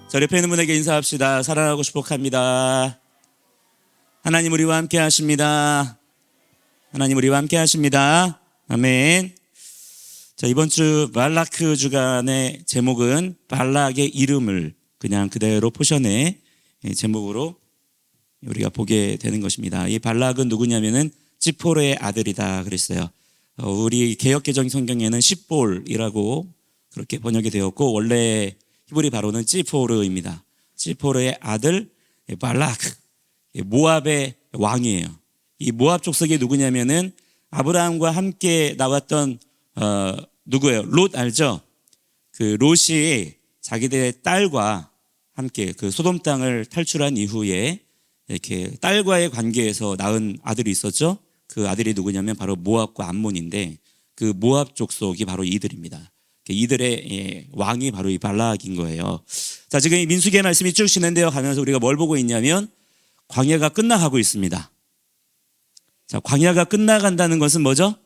저 옆에 있는 분에게 인사합시다. 사랑하고 축복합니다. 하나님 우리와 함께 하십니다. 하나님 우리와 함께 하십니다. 아멘. 자, 이번 주 발라크 주간의 제목은 발락의 이름을 그냥 그대로 포션의 제목으로 우리가 보게 되는 것입니다. 이 발락은 누구냐면은 찌포르의 아들이다 그랬어요. 우리 개역개정 성경에는 십볼이라고 그렇게 번역이 되었고, 원래 히브리 바로는 찌포르입니다. 찌포르의 아들 발락, 모압의 왕이에요. 이 모압 족속이 누구냐면은 아브라함과 함께 나왔던 누구예요? 롯 알죠? 그 롯이 자기들의 딸과 함께 그 소돔 땅을 탈출한 이후에 이렇게 딸과의 관계에서 낳은 아들이 있었죠. 그 아들이 누구냐면 바로 모압과 암몬인데, 그 모압 족속이 바로 이들입니다. 이들의 왕이 바로 이 발락인 거예요. 자, 지금 이 민수기의 말씀이 쭉 진행되어 가면서 우리가 뭘 보고 있냐면 광야가 끝나가고 있습니다. 자, 광야가 끝나간다는 것은 뭐죠?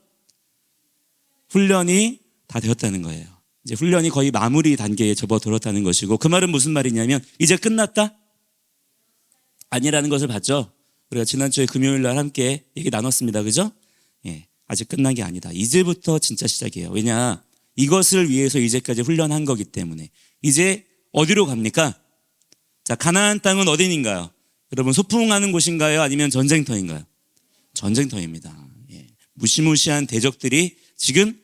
훈련이 다 되었다는 거예요. 이제 훈련이 거의 마무리 단계에 접어들었다는 것이고, 그 말은 무슨 말이냐면 이제 끝났다? 아니라는 것을 봤죠. 우리가 지난주에 금요일 날 함께 얘기 나눴습니다. 그죠? 예, 아직 끝난 게 아니다. 이제부터 진짜 시작이에요. 왜냐? 이것을 위해서 이제까지 훈련한 거기 때문에. 이제 어디로 갑니까? 자, 가나안 땅은 어딘가요? 여러분, 소풍하는 곳인가요? 아니면 전쟁터인가요? 전쟁터입니다. 예. 무시무시한 대적들이 지금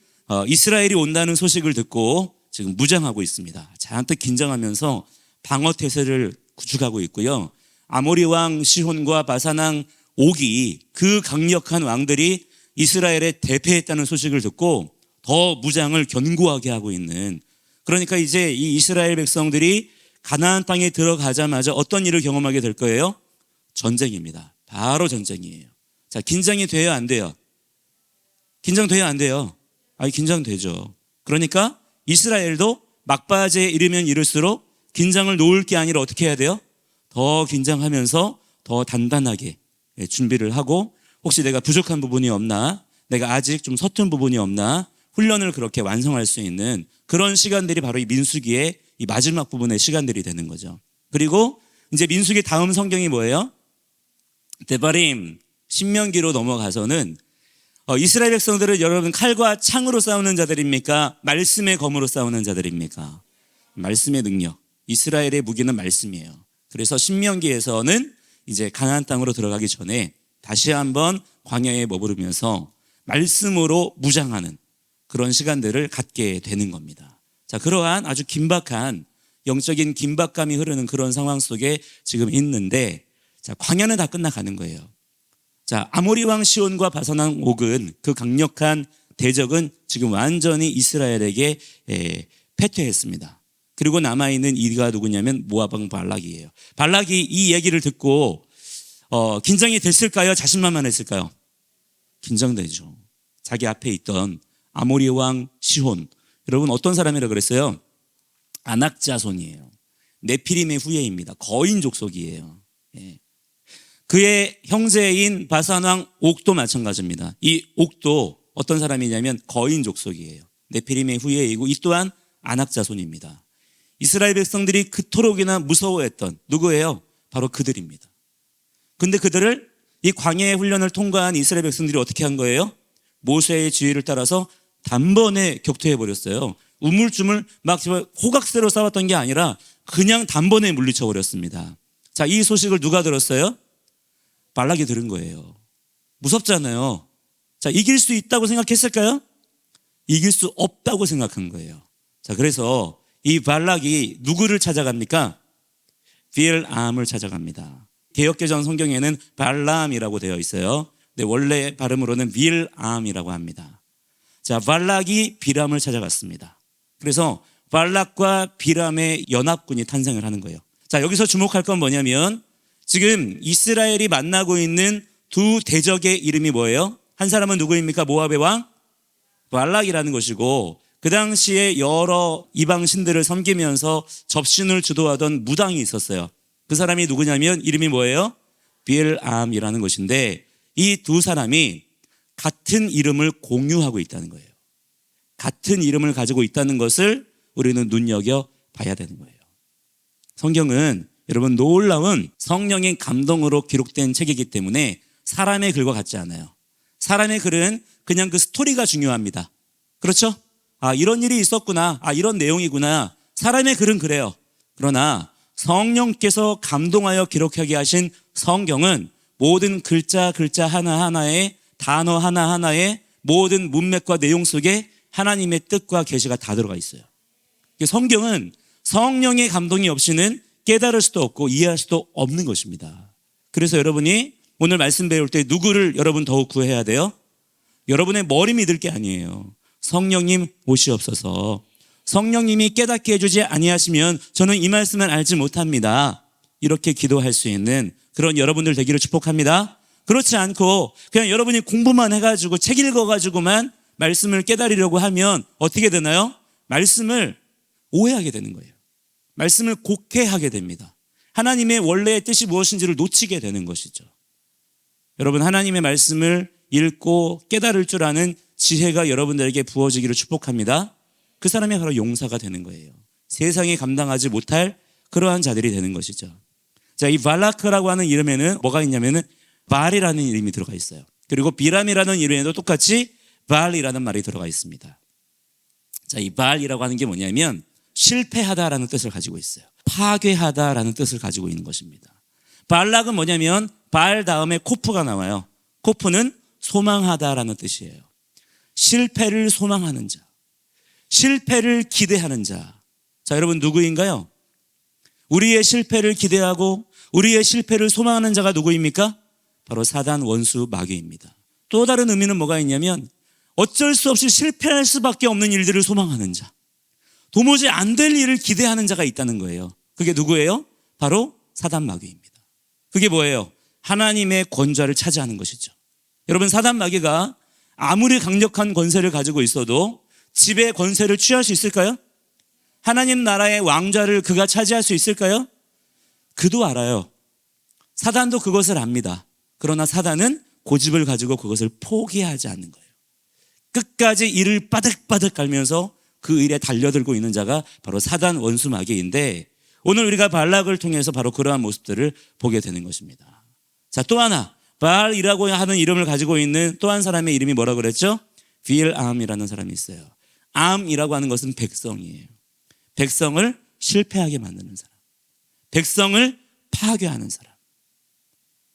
이스라엘이 온다는 소식을 듣고 지금 무장하고 있습니다. 잔뜩 긴장하면서 방어 태세를 구축하고 있고요. 아모리 왕 시혼과 바산 왕 옥이, 그 강력한 왕들이 이스라엘에 대패했다는 소식을 듣고 더 무장을 견고하게 하고 있는, 그러니까 이제 이 이스라엘 백성들이 가나안 땅에 들어가자마자 어떤 일을 경험하게 될 거예요? 전쟁입니다. 바로 전쟁이에요. 자, 긴장이 돼요, 안 돼요? 긴장돼요, 안 돼요? 아니, 긴장되죠. 그러니까 이스라엘도 막바지에 이르면 이를수록 긴장을 놓을 게 아니라 어떻게 해야 돼요? 더 긴장하면서 더 단단하게 준비를 하고, 혹시 내가 부족한 부분이 없나, 내가 아직 좀 서툰 부분이 없나, 훈련을 그렇게 완성할 수 있는 그런 시간들이 바로 이 민수기의 이 마지막 부분의 시간들이 되는 거죠. 그리고 이제 민수기 다음 성경이 뭐예요? 데바림, 신명기로 넘어가서는 이스라엘 백성들은 여러분 칼과 창으로 싸우는 자들입니까? 말씀의 검으로 싸우는 자들입니까? 말씀의 능력. 이스라엘의 무기는 말씀이에요. 그래서 신명기에서는 이제 가나안 땅으로 들어가기 전에 다시 한번 광야에 머무르면서 말씀으로 무장하는 그런 시간들을 갖게 되는 겁니다. 자, 그러한 아주 긴박한 영적인 긴박감이 흐르는 그런 상황 속에 지금 있는데, 자, 광야는 다 끝나가는 거예요. 자, 아모리 왕 시온과 바산 왕 옥은, 그 강력한 대적은 지금 완전히 이스라엘에게 패퇴했습니다. 그리고 남아있는 이가 누구냐면 모압 왕 발락이에요. 발락이 이 얘기를 듣고 긴장이 됐을까요? 자신만만했을까요? 긴장되죠. 자기 앞에 있던 아모리 왕 시혼, 여러분 어떤 사람이라고 그랬어요? 아낙 자손이에요. 네피림의 후예입니다. 거인 족속이에요. 예. 그의 형제인 바산 왕 옥도 마찬가지입니다. 이 옥도 어떤 사람이냐면 거인 족속이에요. 네피림의 후예이고, 이 또한 아낙 자손입니다. 이스라엘 백성들이 그토록이나 무서워했던 누구예요? 바로 그들입니다. 근데 그들을 이 광야의 훈련을 통과한 이스라엘 백성들이 어떻게 한 거예요? 모세의 지휘를 따라서 단번에 격퇴해 버렸어요. 우물쭈물 막 호각새로 싸웠던 게 아니라 그냥 단번에 물리쳐 버렸습니다. 자, 이 소식을 누가 들었어요? 발락이 들은 거예요. 무섭잖아요. 자, 이길 수 있다고 생각했을까요? 이길 수 없다고 생각한 거예요. 자, 그래서 이 발락이 누구를 찾아갑니까? 빌암을 찾아갑니다. 개역개정 성경에는 발람이라고 되어 있어요. 근데 원래 발음으로는 빌암이라고 합니다. 자, 발락이 비람을 찾아갔습니다. 그래서 발락과 비람의 연합군이 탄생을 하는 거예요. 자, 여기서 주목할 건 뭐냐면 지금 이스라엘이 만나고 있는 두 대적의 이름이 뭐예요? 한 사람은 누구입니까? 모압의 왕 발락이라는 것이고, 그 당시에 여러 이방 신들을 섬기면서 접신을 주도하던 무당이 있었어요. 그 사람이 누구냐면 이름이 뭐예요? 빌암이라는 것인데, 이 두 사람이 같은 이름을 공유하고 있다는 거예요. 같은 이름을 가지고 있다는 것을 우리는 눈여겨봐야 되는 거예요. 성경은 여러분 놀라운 성령의 감동으로 기록된 책이기 때문에 사람의 글과 같지 않아요. 사람의 글은 그냥 그 스토리가 중요합니다. 그렇죠? 이런 일이 있었구나. 이런 내용이구나. 사람의 글은 그래요. 그러나 성령께서 감동하여 기록하게 하신 성경은 모든 글자 하나하나에 단어 하나하나에 모든 문맥과 내용 속에 하나님의 뜻과 계시가 다 들어가 있어요. 성경은 성령의 감동이 없이는 깨달을 수도 없고 이해할 수도 없는 것입니다. 그래서 여러분이 오늘 말씀 배울 때 누구를 여러분 더욱 구해야 돼요? 여러분의 머리 믿을 게 아니에요. 성령님 오시옵소서. 성령님이 깨닫게 해주지 아니하시면 저는 이 말씀을 알지 못합니다. 이렇게 기도할 수 있는 그런 여러분들 되기를 축복합니다. 그렇지 않고 그냥 여러분이 공부만 해가지고 책 읽어가지고만 말씀을 깨달으려고 하면 어떻게 되나요? 말씀을 오해하게 되는 거예요. 말씀을 곡해하게 됩니다. 하나님의 원래의 뜻이 무엇인지를 놓치게 되는 것이죠. 여러분, 하나님의 말씀을 읽고 깨달을 줄 아는 지혜가 여러분들에게 부어지기를 축복합니다. 그 사람이 바로 용사가 되는 거예요. 세상이 감당하지 못할 그러한 자들이 되는 것이죠. 자, 이 발라크라고 하는 이름에는 뭐가 있냐면은 발이라는 이름이 들어가 있어요. 그리고 비람이라는 이름에도 똑같이 발이라는 말이 들어가 있습니다. 자, 이 발이라고 하는 게 뭐냐면 실패하다라는 뜻을 가지고 있어요. 파괴하다라는 뜻을 가지고 있는 것입니다. 발락은 뭐냐면 발 다음에 코프가 나와요. 코프는 소망하다라는 뜻이에요. 실패를 소망하는 자, 실패를 기대하는 자. 자, 여러분 누구인가요? 우리의 실패를 기대하고 우리의 실패를 소망하는 자가 누구입니까? 바로 사단, 원수, 마귀입니다. 또 다른 의미는 뭐가 있냐면 어쩔 수 없이 실패할 수밖에 없는 일들을 소망하는 자, 도무지 안 될 일을 기대하는 자가 있다는 거예요. 그게 누구예요? 바로 사단, 마귀입니다. 그게 뭐예요? 하나님의 권좌를 차지하는 것이죠. 여러분, 사단, 마귀가 아무리 강력한 권세를 가지고 있어도 지배 권세를 취할 수 있을까요? 하나님 나라의 왕좌를 그가 차지할 수 있을까요? 그도 알아요. 사단도 그것을 압니다. 그러나 사단은 고집을 가지고 그것을 포기하지 않는 거예요. 끝까지 이를 바득바득 갈면서 그 일에 달려들고 있는 자가 바로 사단, 원수, 마귀인데 오늘 우리가 발락을 통해서 바로 그러한 모습들을 보게 되는 것입니다. 자, 또 하나 발이라고 하는 이름을 가지고 있는 또 한 사람의 이름이 뭐라고 그랬죠? 빌암이라는 사람이 있어요. 암이라고 하는 것은 백성이에요. 백성을 실패하게 만드는 사람, 백성을 파괴하는 사람.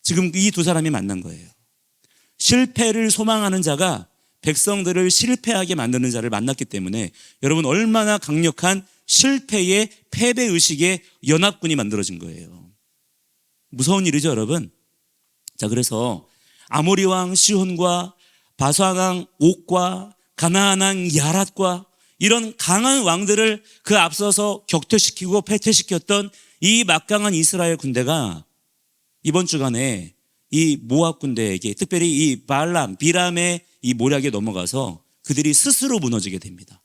지금 이 두 사람이 만난 거예요. 실패를 소망하는 자가 백성들을 실패하게 만드는 자를 만났기 때문에 여러분 얼마나 강력한 실패의 패배의식의 연합군이 만들어진 거예요. 무서운 일이죠, 여러분. 자, 그래서 아모리 왕 시혼과 바산 왕 옥과 가나안 왕 야랏과 이런 강한 왕들을 그 앞서서 격퇴시키고 패퇴시켰던 이 막강한 이스라엘 군대가 이번 주간에 이 모압 군대에게, 특별히 이 비람의 이 모략에 넘어가서 그들이 스스로 무너지게 됩니다.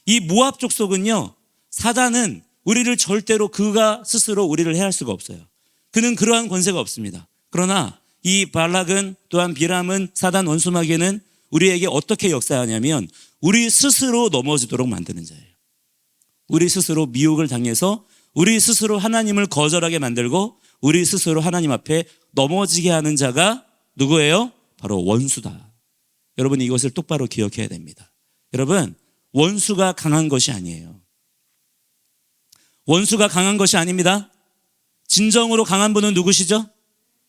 이 모압 족속은요, 사단은 우리를 절대로 그가 스스로 우리를 해할 수가 없어요. 그는 그러한 권세가 없습니다. 그러나 이 발락은 또한 비람은 사단, 원수, 마귀는 우리에게 어떻게 역사하냐면 우리 스스로 넘어지도록 만드는 자예요. 우리 스스로 미혹을 당해서 우리 스스로 하나님을 거절하게 만들고 우리 스스로 하나님 앞에 넘어지게 하는 자가 누구예요? 바로 원수다. 여러분, 이것을 똑바로 기억해야 됩니다. 여러분, 원수가 강한 것이 아니에요. 원수가 강한 것이 아닙니다. 진정으로 강한 분은 누구시죠?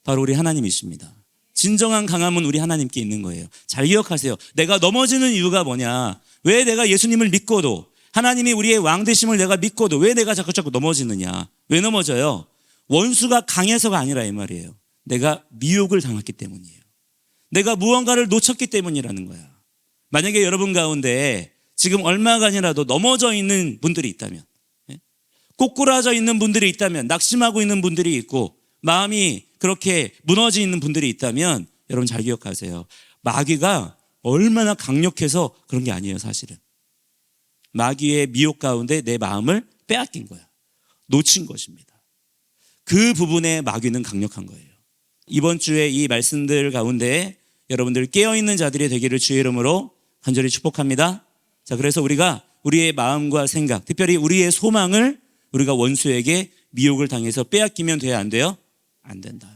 바로 우리 하나님이십니다. 진정한 강함은 우리 하나님께 있는 거예요. 잘 기억하세요. 내가 넘어지는 이유가 뭐냐? 왜 내가 예수님을 믿고도, 하나님이 우리의 왕 되심을 내가 믿고도 왜 내가 자꾸 넘어지느냐? 왜 넘어져요? 원수가 강해서가 아니라 이 말이에요. 내가 미혹을 당했기 때문이에요. 내가 무언가를 놓쳤기 때문이라는 거야. 만약에 여러분 가운데 지금 얼마간이라도 넘어져 있는 분들이 있다면, 꼬꾸라져 있는 분들이 있다면, 낙심하고 있는 분들이 있고 마음이 그렇게 무너져 있는 분들이 있다면 여러분 잘 기억하세요. 마귀가 얼마나 강력해서 그런 게 아니에요. 사실은 마귀의 미혹 가운데 내 마음을 빼앗긴 거야. 놓친 것입니다. 그 부분에 마귀는 강력한 거예요. 이번 주에 이 말씀들 가운데 여러분들 깨어있는 자들이 되기를 주의 이름으로 간절히 축복합니다. 자, 그래서 우리가 우리의 마음과 생각, 특별히 우리의 소망을 우리가 원수에게 미혹을 당해서 빼앗기면 돼야 안 돼요? 안 된다.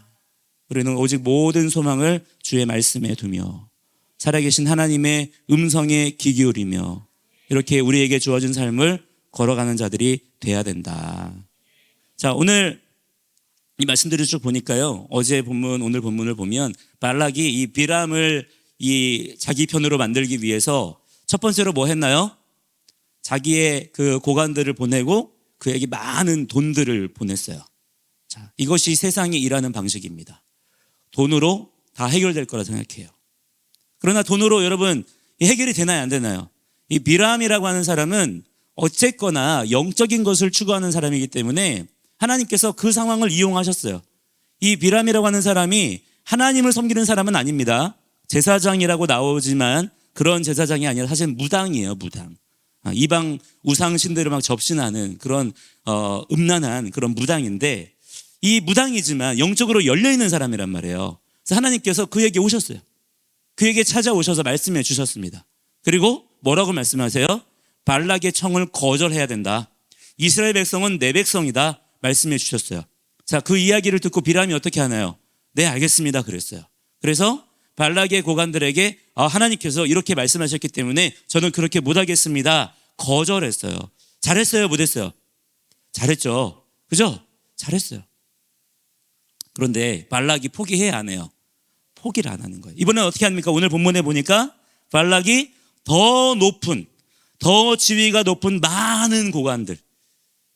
우리는 오직 모든 소망을 주의 말씀에 두며 살아계신 하나님의 음성에 귀 기울이며 이렇게 우리에게 주어진 삶을 걸어가는 자들이 돼야 된다. 자, 오늘 이 말씀들을 쭉 보니까요, 어제 본문, 오늘 본문을 보면 발락이 이 비람을 이 자기 편으로 만들기 위해서 첫 번째로 뭐 했나요? 자기의 그 고관들을 보내고 그에게 많은 돈들을 보냈어요. 자, 이것이 세상이 일하는 방식입니다. 돈으로 다 해결될 거라 생각해요. 그러나 돈으로 여러분 해결이 되나요, 안 되나요? 이 비람이라고 하는 사람은 어쨌거나 영적인 것을 추구하는 사람이기 때문에 하나님께서 그 상황을 이용하셨어요. 이 비람이라고 하는 사람이 하나님을 섬기는 사람은 아닙니다. 제사장이라고 나오지만 그런 제사장이 아니라 사실 무당이에요, 무당. 이방 우상신들을 막 접신하는 그런 음란한 그런 무당인데, 이 무당이지만 영적으로 열려있는 사람이란 말이에요. 그래서 하나님께서 그에게 오셨어요. 그에게 찾아오셔서 말씀해 주셨습니다. 그리고 뭐라고 말씀하세요? 발락의 청을 거절해야 된다. 이스라엘 백성은 내 백성이다 말씀해 주셨어요. 자, 그 이야기를 듣고 비람이 어떻게 하나요? 네, 알겠습니다 그랬어요. 그래서 발락의 고관들에게 하나님께서 이렇게 말씀하셨기 때문에 저는 그렇게 못하겠습니다 거절했어요. 잘했어요, 못했어요? 잘했죠. 그죠? 잘했어요. 그런데 발락이 포기해, 안 해요? 포기를 안 하는 거예요. 이번엔 어떻게 합니까? 오늘 본문에 보니까 발락이 더 지위가 높은 많은 고관들,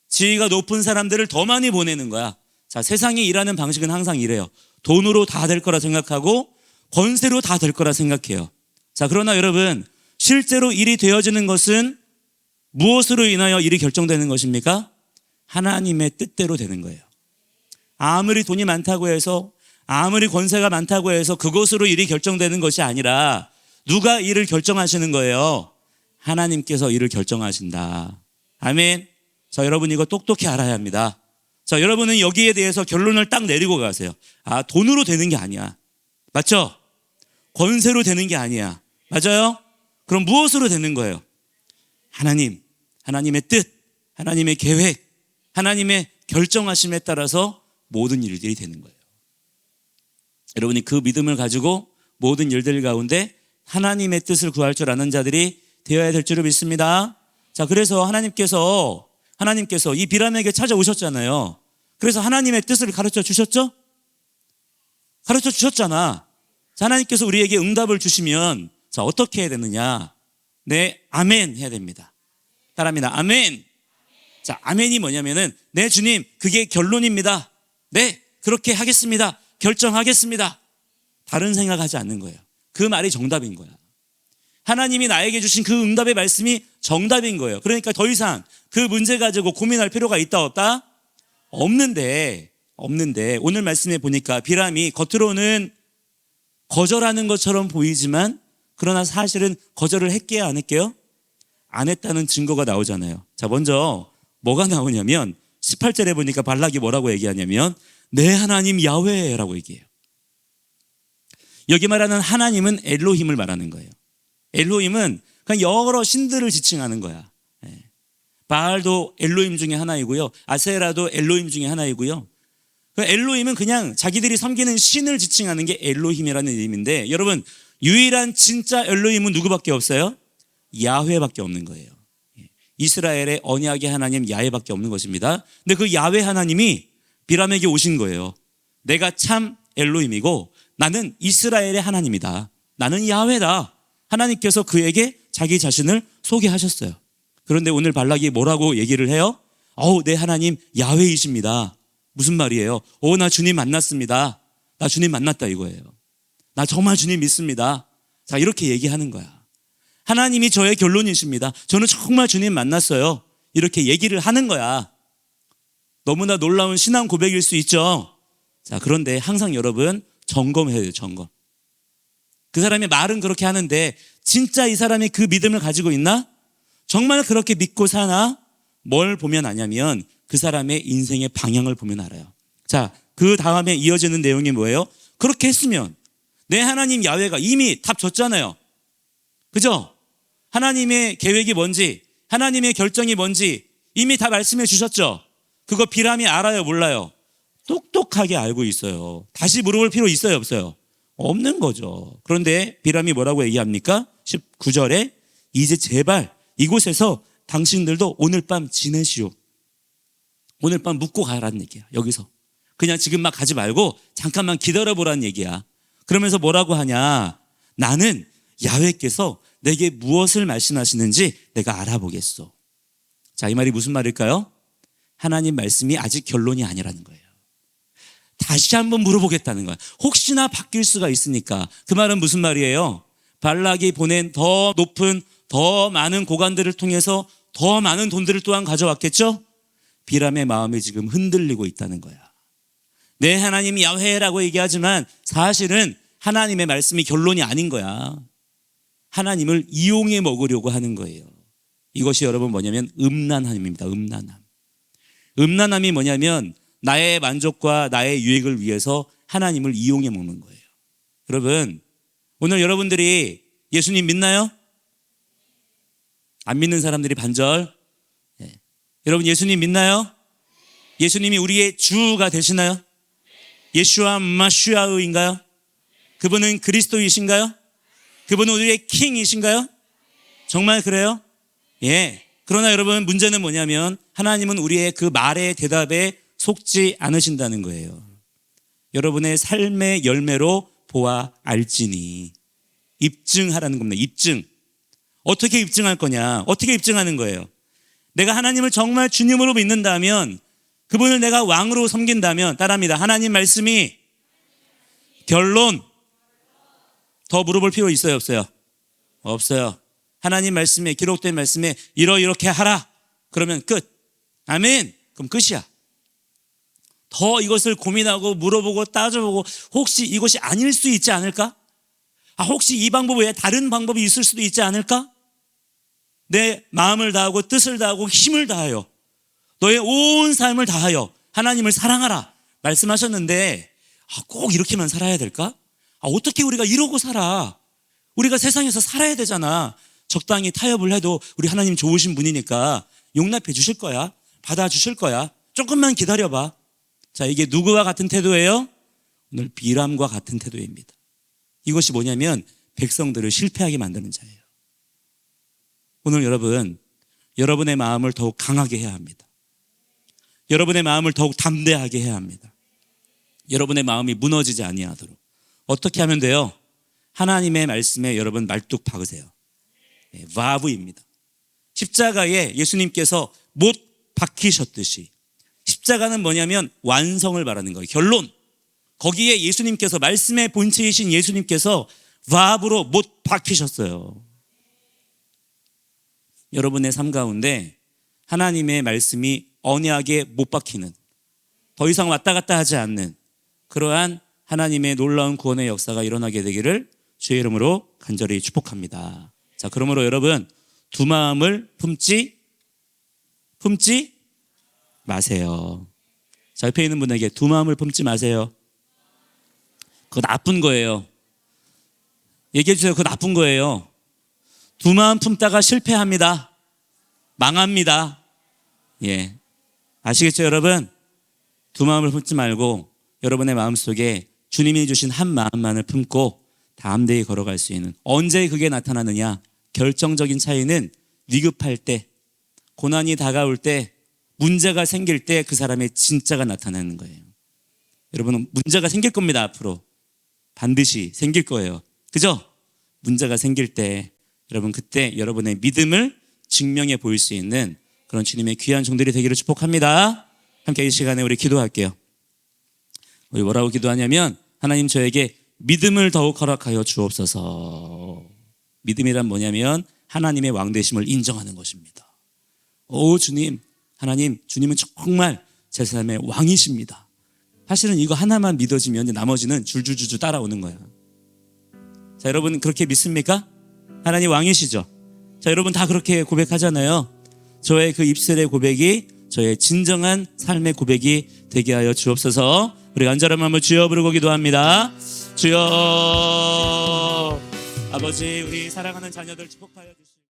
지위가 높은 사람들을 더 많이 보내는 거야. 자, 세상이 일하는 방식은 항상 이래요. 돈으로 다 될 거라 생각하고 권세로 다 될 거라 생각해요. 자, 그러나 여러분, 실제로 일이 되어지는 것은 무엇으로 인하여 일이 결정되는 것입니까? 하나님의 뜻대로 되는 거예요. 아무리 돈이 많다고 해서, 아무리 권세가 많다고 해서 그것으로 일이 결정되는 것이 아니라 누가 일을 결정하시는 거예요? 하나님께서 일을 결정하신다. 아멘. 자, 여러분 이거 똑똑히 알아야 합니다. 자, 여러분은 여기에 대해서 결론을 딱 내리고 가세요. 돈으로 되는 게 아니야. 맞죠? 권세로 되는 게 아니야. 맞아요? 그럼 무엇으로 되는 거예요? 하나님, 하나님의 뜻, 하나님의 계획, 하나님의 결정하심에 따라서 모든 일들이 되는 거예요. 여러분이 그 믿음을 가지고 모든 일들 가운데 하나님의 뜻을 구할 줄 아는 자들이 되어야 될 줄을 믿습니다. 자, 그래서 하나님께서 이 비람에게 찾아오셨잖아요. 그래서 하나님의 뜻을 가르쳐 주셨죠? 가르쳐 주셨잖아. 자, 하나님께서 우리에게 응답을 주시면 자, 어떻게 해야 되느냐? 네, 아멘 해야 됩니다. 따라합니다. 아멘. 자, 아멘이 뭐냐면은 네, 주님, 그게 결론입니다. 네, 그렇게 하겠습니다. 결정하겠습니다. 다른 생각하지 않는 거예요. 그 말이 정답인 거야. 하나님이 나에게 주신 그 응답의 말씀이 정답인 거예요. 그러니까 더 이상 그 문제 가지고 고민할 필요가 있다 없다? 없는데 오늘 말씀에 보니까 비람이 겉으로는 거절하는 것처럼 보이지만 그러나 사실은 거절을 했게요, 안 했게요? 안 했다는 증거가 나오잖아요. 자, 먼저 뭐가 나오냐면 18절에 보니까 발락이 뭐라고 얘기하냐면 내 하나님 야훼라고 얘기해요. 여기 말하는 하나님은 엘로힘을 말하는 거예요. 엘로힘은 그냥 여러 신들을 지칭하는 거야. 바알도 엘로힘 중에 하나이고요, 아세라도 엘로힘 중에 하나이고요. 엘로힘은 그냥 자기들이 섬기는 신을 지칭하는 게 엘로힘이라는 이름인데, 여러분 유일한 진짜 엘로힘은 누구밖에 없어요? 야훼밖에 없는 거예요. 이스라엘의 언약의 하나님 야훼밖에 없는 것입니다. 근데 그 야훼 하나님이 비람에게 오신 거예요. 내가 참 엘로힘이고 나는 이스라엘의 하나님이다. 나는 야훼다. 하나님께서 그에게 자기 자신을 소개하셨어요. 그런데 오늘 발락이 뭐라고 얘기를 해요? 내 하나님 야훼이십니다. 무슨 말이에요? 나 주님 만났습니다. 나 주님 만났다 이거예요. 나 정말 주님 믿습니다. 자, 이렇게 얘기하는 거야. 하나님이 저의 결론이십니다. 저는 정말 주님 만났어요. 이렇게 얘기를 하는 거야. 너무나 놀라운 신앙 고백일 수 있죠. 자, 그런데 항상 여러분 점검해야 돼요. 점검. 그 사람의 말은 그렇게 하는데 진짜 이 사람이 그 믿음을 가지고 있나? 정말 그렇게 믿고 사나? 뭘 보면 아냐면 그 사람의 인생의 방향을 보면 알아요. 자, 그 다음에 이어지는 내용이 뭐예요? 그렇게 했으면 내 하나님 야훼가 이미 답 줬잖아요. 그죠? 하나님의 계획이 뭔지, 하나님의 결정이 뭔지 이미 다 말씀해 주셨죠. 그거 비람이 알아요, 몰라요? 똑똑하게 알고 있어요. 다시 물어볼 필요 있어요, 없어요? 없는 거죠. 그런데 비람이 뭐라고 얘기합니까? 19절에 이제 제발 이곳에서 당신들도 오늘 밤 지내시오. 오늘 밤 묵고 가라는 얘기야. 여기서 그냥 지금 막 가지 말고 잠깐만 기다려보라는 얘기야. 그러면서 뭐라고 하냐, 나는 야훼께서 내게 무엇을 말씀하시는지 내가 알아보겠소. 자, 이 말이 무슨 말일까요? 하나님 말씀이 아직 결론이 아니라는 거예요. 다시 한번 물어보겠다는 거예요. 혹시나 바뀔 수가 있으니까. 그 말은 무슨 말이에요? 발락이 보낸 더 높은 더 많은 고관들을 통해서 더 많은 돈들을 또한 가져왔겠죠? 비람의 마음이 지금 흔들리고 있다는 거야. 내 하나님 야훼라고 얘기하지만 사실은 하나님의 말씀이 결론이 아닌 거야. 하나님을 이용해 먹으려고 하는 거예요. 이것이 여러분 뭐냐면 음란함입니다. 음란함이 뭐냐면 나의 만족과 나의 유익을 위해서 하나님을 이용해 먹는 거예요. 여러분, 오늘 여러분들이 예수님 믿나요? 안 믿는 사람들이 반절. 네. 여러분 예수님 믿나요? 예수님이 우리의 주가 되시나요? 예슈아 마슈아의인가요? 그분은 그리스도이신가요? 그분은 우리의 킹이신가요? 정말 그래요? 예. 그러나 여러분 문제는 뭐냐면 하나님은 우리의 그 말의 대답에 속지 않으신다는 거예요. 여러분의 삶의 열매로 보아 알지니. 입증하라는 겁니다. 입증. 어떻게 입증할 거냐? 어떻게 입증하는 거예요? 내가 하나님을 정말 주님으로 믿는다면, 그분을 내가 왕으로 섬긴다면, 따라합니다. 하나님 말씀이 결론. 더 물어볼 필요 있어요, 없어요? 없어요. 하나님 말씀에, 기록된 말씀에 이렇게 하라. 그러면 끝. 아멘. 그럼 끝이야. 더 이것을 고민하고 물어보고 따져보고 혹시 이것이 아닐 수 있지 않을까? 혹시 이 방법 외에 다른 방법이 있을 수도 있지 않을까? 내 마음을 다하고 뜻을 다하고 힘을 다하여 너의 온 삶을 다하여 하나님을 사랑하라 말씀하셨는데 꼭 이렇게만 살아야 될까? 어떻게 우리가 이러고 살아? 우리가 세상에서 살아야 되잖아. 적당히 타협을 해도 우리 하나님 좋으신 분이니까 용납해 주실 거야. 받아주실 거야. 조금만 기다려봐. 자, 이게 누구와 같은 태도예요? 오늘 비람과 같은 태도입니다. 이것이 뭐냐면 백성들을 실패하게 만드는 자예요. 오늘 여러분, 여러분의 마음을 더욱 강하게 해야 합니다. 여러분의 마음을 더욱 담대하게 해야 합니다. 여러분의 마음이 무너지지 아니하도록. 어떻게 하면 돼요? 하나님의 말씀에 여러분 말뚝 박으세요. 바브입니다. 십자가에 예수님께서 못 박히셨듯이 십자가는 뭐냐면 완성을 말하는 거예요. 결론. 거기에 예수님께서 말씀의 본체이신 예수님께서 바브로 못 박히셨어요. 여러분의 삶 가운데 하나님의 말씀이 언약에 못 박히는, 더 이상 왔다 갔다 하지 않는 그러한 하나님의 놀라운 구원의 역사가 일어나게 되기를 주의 이름으로 간절히 축복합니다. 자, 그러므로 여러분 두 마음을 품지 마세요. 자, 옆에 있는 분에게 두 마음을 품지 마세요. 그거 나쁜 거예요. 얘기해 주세요. 그거 나쁜 거예요. 두 마음 품다가 실패합니다. 망합니다. 예. 아시겠죠, 여러분? 두 마음을 품지 말고 여러분의 마음속에 주님이 주신 한 마음만을 품고 담대히 걸어갈 수 있는, 언제 그게 나타나느냐? 결정적인 차이는 위급할 때, 고난이 다가올 때, 문제가 생길 때 그 사람의 진짜가 나타나는 거예요. 여러분, 문제가 생길 겁니다. 앞으로 반드시 생길 거예요. 그죠? 문제가 생길 때 여러분, 그때 여러분의 믿음을 증명해 보일 수 있는 그런 주님의 귀한 종들이 되기를 축복합니다. 함께 이 시간에 우리 기도할게요. 우리 뭐라고 기도하냐면, 하나님 저에게 믿음을 더욱 허락하여 주옵소서. 믿음이란 뭐냐면 하나님의 왕되심을 인정하는 것입니다. 오 주님, 하나님, 주님은 정말 제 삶의 왕이십니다. 사실은 이거 하나만 믿어지면 나머지는 줄줄줄줄 따라오는 거야. 자, 여러분 그렇게 믿습니까? 하나님 왕이시죠? 자, 여러분 다 그렇게 고백하잖아요. 저의 그 입술의 고백이 저의 진정한 삶의 고백이 되게 하여 주옵소서. 우리 간절한 마음을 주여 부르고 기도합니다. 주여. 아버지, 우리 사랑하는 자녀들 축복하여